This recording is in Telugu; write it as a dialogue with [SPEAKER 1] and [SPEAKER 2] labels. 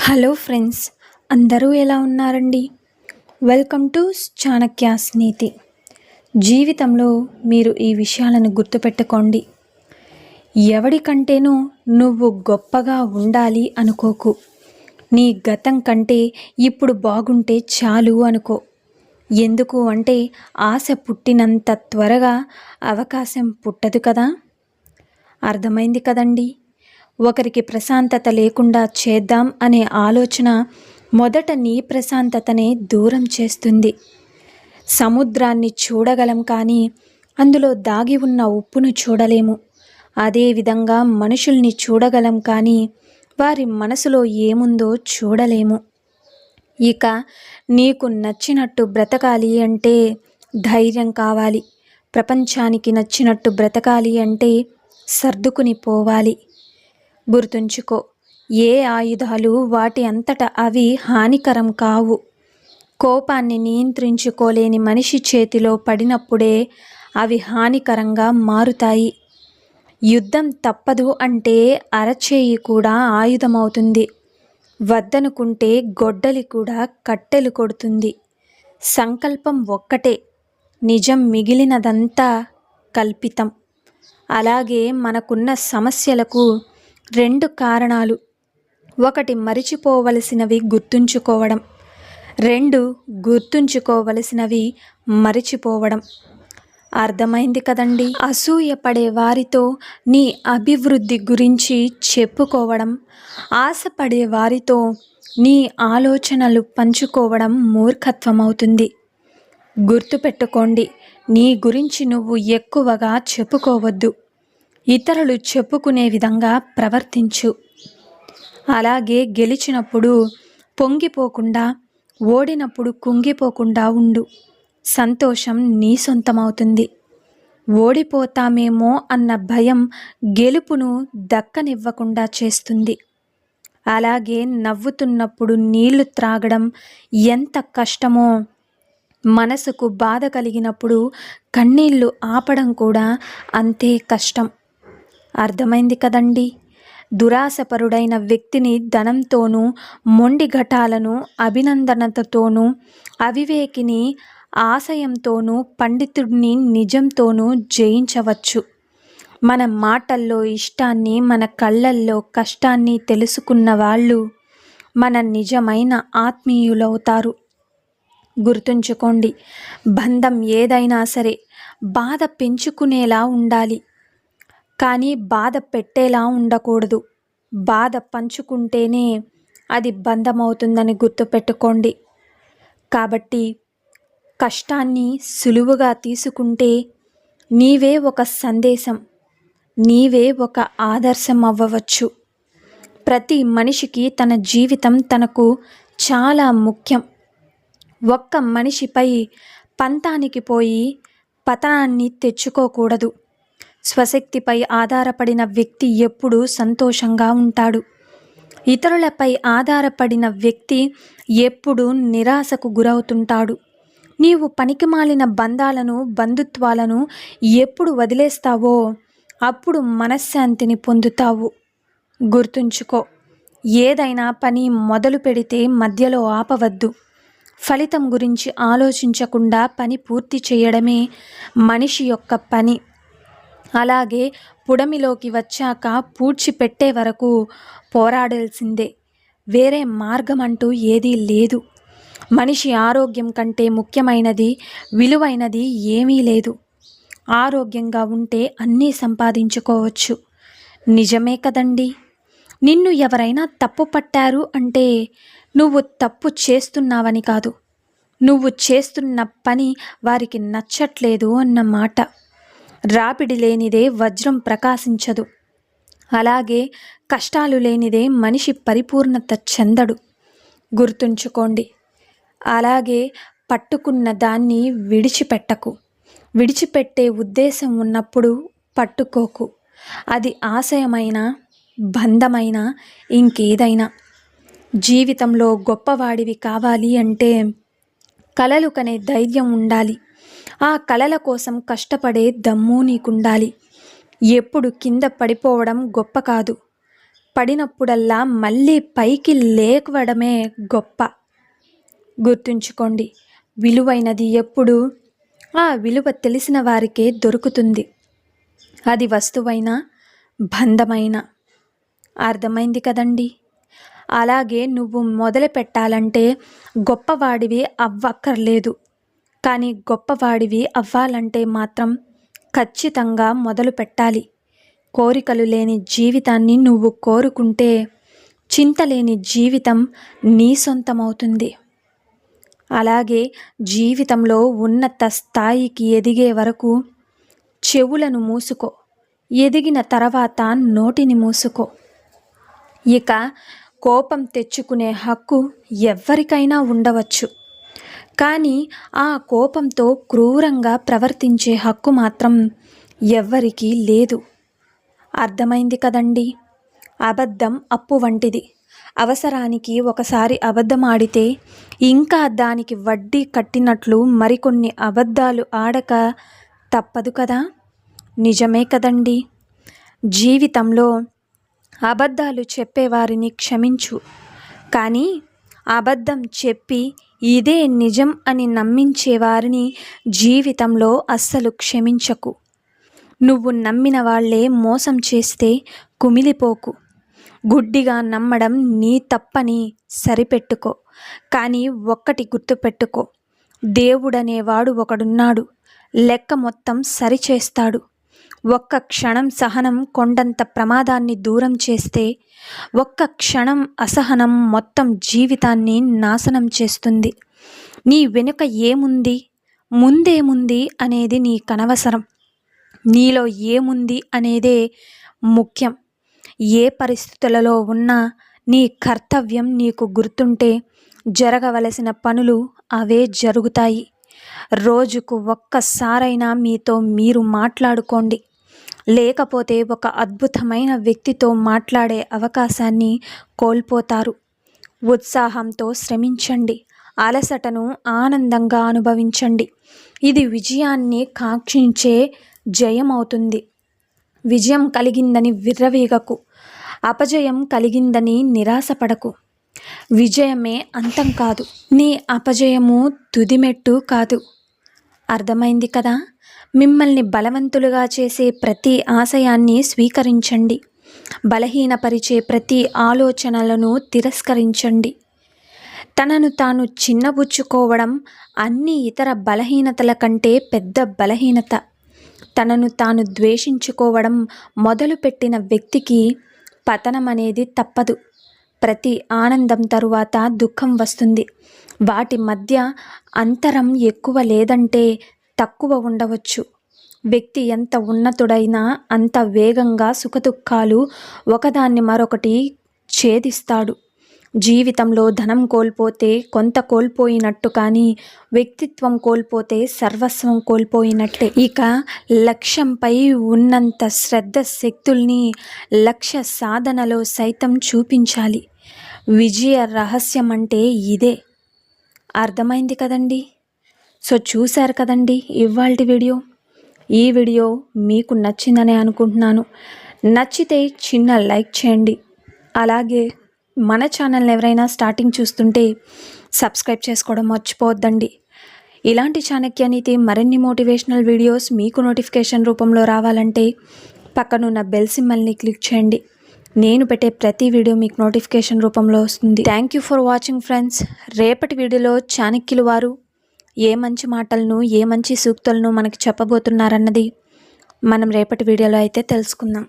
[SPEAKER 1] హలో ఫ్రెండ్స్, అందరూ ఎలా ఉన్నారండి? వెల్కమ్ టు చాణక్యాస్ నీతి. జీవితంలో మీరు ఈ విషయాలను గుర్తుపెట్టుకోండి. ఎవడికంటేనూ నువ్వు గొప్పగా ఉండాలి అనుకోకు. నీ గతం కంటే ఇప్పుడు బాగుంటే చాలు అనుకో. ఎందుకు అంటే ఆశ పుట్టినంత త్వరగా అవకాశం పుట్టదు కదా. అర్థమైంది కదండి. ఒకరికి ప్రశాంతత లేకుండా చేద్దాం అనే ఆలోచన మొదట నీ ప్రశాంతతనే దూరం చేస్తుంది. సముద్రాన్ని చూడగలం కానీ అందులో దాగి ఉన్న ఉప్పును చూడలేము. అదేవిధంగా మనుషుల్ని చూడగలం కానీ వారి మనసులో ఏముందో చూడలేము. ఇక నీకు నచ్చినట్టు బ్రతకాలి అంటే ధైర్యం కావాలి. ప్రపంచానికి నచ్చినట్టు బ్రతకాలి అంటే సర్దుకుని పోవాలి. గుర్తుంచుకో, ఏ ఆయుధాలు వాటి అంతట అవి హానికరం కావు. కోపాన్ని నియంత్రించుకోలేని మనిషి చేతిలో పడినప్పుడే అవి హానికరంగా మారుతాయి. యుద్ధం తప్పదు అంటే అరచేయి కూడా ఆయుధమవుతుంది. వద్దనుకుంటే గొడ్డలి కూడా కట్టెలు కొడుతుంది. సంకల్పం ఒక్కటే, నిజం మిగిలినదంతా కల్పితం. అలాగే మనకున్న సమస్యలకు రెండు కారణాలు: ఒకటి మరిచిపోవలసినవి గుర్తుంచుకోవడం, రెండు గుర్తుంచుకోవలసినవి మరిచిపోవడం. అర్థమైంది కదండి. అసూయపడే వారితో నీ అభివృద్ధి గురించి చెప్పుకోవడం, ఆశపడే వారితో నీ ఆలోచనలు పంచుకోవడం మూర్ఖత్వం అవుతుంది. గుర్తుపెట్టుకోండి, నీ గురించి నువ్వు ఎక్కువగా చెప్పుకోవద్దు. ఇతరులు చెప్పుకునే విధంగా ప్రవర్తించు. అలాగే గెలిచినప్పుడు పొంగిపోకుండా, ఓడినప్పుడు కుంగిపోకుండా ఉండు. సంతోషం నీ సొంతమవుతుంది. ఓడిపోతామేమో అన్న భయం గెలుపును దక్కనివ్వకుండా చేస్తుంది. అలాగే నవ్వుతున్నప్పుడు నీళ్లు త్రాగడం ఎంత కష్టమో, మనసుకు బాధ కలిగినప్పుడు కన్నీళ్లు ఆపడం కూడా అంతే కష్టం. అర్థమైంది కదండి. దురాశపరుడైన వ్యక్తిని ధనంతోనూ, మొండి ఘటాలను అభినందనతోనూ, అవివేకిని ఆశయంతోనూ, పండితుడిని నిజంతోనూ జయించవచ్చు. మన మాటల్లో ఇష్టాన్ని, మన కళ్ళల్లో కష్టాన్ని తెలుసుకున్న వాళ్ళు మన నిజమైన ఆత్మీయులవుతారు. గుర్తుంచుకోండి, బంధం ఏదైనా సరే బాధ పెంచుకునేలా ఉండాలి, కానీ బాధ పెట్టేలా ఉండకూడదు. బాధ పంచుకుంటేనే అది బంధమవుతుందని గుర్తుపెట్టుకోండి. కాబట్టి కష్టాన్ని సులువుగా తీసుకుంటే నీవే ఒక సందేశం, నీవే ఒక ఆదర్శం అవ్వవచ్చు. ప్రతి మనిషికి తన జీవితం తనకు చాలా ముఖ్యం. ఒక్క మనిషిపై పంతానికి పోయి పతనాన్ని తెచ్చుకోకూడదు. స్వశక్తిపై ఆధారపడిన వ్యక్తి ఎప్పుడూ సంతోషంగా ఉంటాడు. ఇతరులపై ఆధారపడిన వ్యక్తి ఎప్పుడూ నిరాశకు గురవుతుంటాడు. నీవు పనికిమాలిన బంధాలను, బంధుత్వాలను ఎప్పుడు వదిలేస్తావో అప్పుడు మనశ్శాంతిని పొందుతావు. గుర్తుంచుకో, ఏదైనా పని మొదలు పెడితే మధ్యలో ఆపవద్దు. ఫలితం గురించి ఆలోచించకుండా పని పూర్తి చేయడమే మనిషి యొక్క పని. అలాగే పుడమిలోకి వచ్చాక పూడ్చిపెట్టే వరకు పోరాడాల్సిందే. వేరే మార్గం అంటూ ఏదీ లేదు. మనిషి ఆరోగ్యం కంటే ముఖ్యమైనది, విలువైనది ఏమీ లేదు. ఆరోగ్యంగా ఉంటే అన్నీ సంపాదించుకోవచ్చు. నిజమే కదండి. నిన్ను ఎవరైనా తప్పు పట్టారు అంటే నువ్వు తప్పు చేస్తున్నావని కాదు, నువ్వు చేస్తున్న పని వారికి నచ్చట్లేదు అన్నమాట. రాపిడి లేనిదే వజ్రం ప్రకాశించదు. అలాగే కష్టాలు లేనిదే మనిషి పరిపూర్ణత చెందడు. గుర్తుంచుకోండి. అలాగే పట్టుకున్న దాన్ని విడిచిపెట్టకు. విడిచిపెట్టే ఉద్దేశం ఉన్నప్పుడు పట్టుకోకు. అది ఆశయమైనా, బంధమైనా, ఇంకేదైనా. జీవితంలో గొప్పవాడివి కావాలి అంటే కలలు కనే ధైర్యం ఉండాలి. ఆ కలల కోసం కష్టపడే దమ్ము నీకుండాలి. ఎప్పుడు కింద పడిపోవడం గొప్ప కాదు, పడినప్పుడల్లా మళ్ళీ పైకి లేవడమే గొప్ప. గుర్తుంచుకోండి, విలువైనది ఎప్పుడు ఆ విలువ తెలిసిన వారికే దొరుకుతుంది. అది వస్తువైనా బంధమైనా. అర్థమైంది కదండి. అలాగే నువ్వు మొదలు పెట్టాలంటే గొప్పవాడివి అవ్వక్కర్లేదు, కానీ గొప్పవాడివి అవ్వాలంటే మాత్రం ఖచ్చితంగా మొదలు పెట్టాలి. కోరికలు లేని జీవితాన్ని నువ్వు కోరుకుంటే చింతలేని జీవితం నీ సొంతమవుతుంది. అలాగే జీవితంలో ఉన్నత స్థాయికి ఎదిగే వరకు చెవులను మూసుకో, ఎదిగిన తర్వాత నోటిని మూసుకో. ఇక కోపం తెచ్చుకునే హక్కు ఎవ్వరికైనా ఉండవచ్చు, కానీ ఆ కోపంతో క్రూరంగా ప్రవర్తించే హక్కు మాత్రం ఎవ్వరికీ లేదు. అర్థమైంది కదండి. అబద్ధం అప్పు వంటిది. అవసరానికి ఒకసారి అబద్ధం ఆడితే ఇంకా దానికి వడ్డీ కట్టినట్లు మరికొన్ని అబద్ధాలు ఆడక తప్పదు కదా. నిజమే కదండి. జీవితంలో అబద్ధాలు చెప్పేవారిని క్షమించు, కానీ అబద్ధం చెప్పి ఇదే నిజం అని నమ్మించేవారిని జీవితంలో అస్సలు క్షమించకు. నువ్వు నమ్మిన వాళ్ళే మోసం చేస్తే కుమిలిపోకు. గుడ్డిగా నమ్మడం నీ తప్పని సరిపెట్టుకో. కానీ ఒక్కటి గుర్తుపెట్టుకో, దేవుడనేవాడు ఒకడున్నాడు. లెక్క మొత్తం సరిచేస్తాడు. ఒక్క క్షణం సహనం కొండంత ప్రమాదాన్ని దూరం చేస్తే, ఒక్క క్షణం అసహనం మొత్తం జీవితాన్ని నాశనం చేస్తుంది. నీ వెనుక ఏముంది, ముందేముంది అనేది నీకనవసరం. నీలో ఏముంది అనేదే ముఖ్యం. ఏ పరిస్థితులలో ఉన్నా నీ కర్తవ్యం నీకు గుర్తుంటే జరగవలసిన పనులు అవే జరుగుతాయి. రోజుకు ఒక్కసారైనా మీతో మీరు మాట్లాడుకోండి. లేకపోతే ఒక అద్భుతమైన వ్యక్తితో మాట్లాడే అవకాశాన్ని కోల్పోతారు. ఉత్సాహంతో శ్రమించండి, అలసటను ఆనందంగా అనుభవించండి. ఇది విజయాన్ని కాంక్షించే జయం అవుతుంది. విజయం కలిగిందని విర్రవీగకు, అపజయం కలిగిందని నిరాశపడకు. విజయమే అంతం కాదు, నీ అపజయము తుదిమెట్టు కాదు. అర్థమైంది కదా. మిమ్మల్ని బలవంతులుగా చేసే ప్రతి ఆశయాన్ని స్వీకరించండి. బలహీనపరిచే ప్రతి ఆలోచనలను తిరస్కరించండి. తనను తాను చిన్నబుచ్చుకోవడం అన్ని ఇతర బలహీనతల కంటే పెద్ద బలహీనత. తనను తాను ద్వేషించుకోవడం మొదలుపెట్టిన వ్యక్తికి పతనం అనేది తప్పదు. ప్రతి ఆనందం తరువాత దుఃఖం వస్తుంది. వాటి మధ్య అంతరం ఎక్కువ లేదంటే తక్కువ ఉండవచ్చు. వ్యక్తి ఎంత ఉన్నతుడైనా అంత వేగంగా సుఖదుఖాలు ఒకదాన్ని మరొకటి ఛేదిస్తాడు. జీవితంలో ధనం కోల్పోతే కొంత కోల్పోయినట్టు, కానీ వ్యక్తిత్వం కోల్పోతే సర్వస్వం కోల్పోయినట్టే. ఇక లక్ష్యంపై ఉన్నంత శ్రద్ధ శక్తుల్ని లక్ష్య సాధనలో సైతం చూపించాలి. విజయ రహస్యం అంటే ఇదే. అర్థమైంది కదండి. సో చూశారు కదండి ఇవాల్టి వీడియో. ఈ వీడియో మీకు నచ్చిందని అనుకుంటున్నాను. నచ్చితే చిన్న లైక్ చేయండి. అలాగే మన ఛానల్ని ఎవరైనా స్టార్టింగ్ చూస్తుంటే సబ్స్క్రైబ్ చేసుకోవడం మర్చిపోవద్దండి. ఇలాంటి చాణక్య నీతి మరిన్ని మోటివేషనల్ వీడియోస్ మీకు నోటిఫికేషన్ రూపంలో రావాలంటే పక్కనున్న బెల్ సింబల్ని క్లిక్ చేయండి. నేను పెట్టే ప్రతి వీడియో మీకు నోటిఫికేషన్ రూపంలో వస్తుంది. Thank you for watching friends. రేపటి వీడియోలో చాణక్యులు వారు ఏ మంచి మాటలను, ఏ మంచి సూక్తులను మనకి చెప్పబోతున్నారన్నది మనం రేపటి వీడియోలో అయితే తెలుసుకుందాం.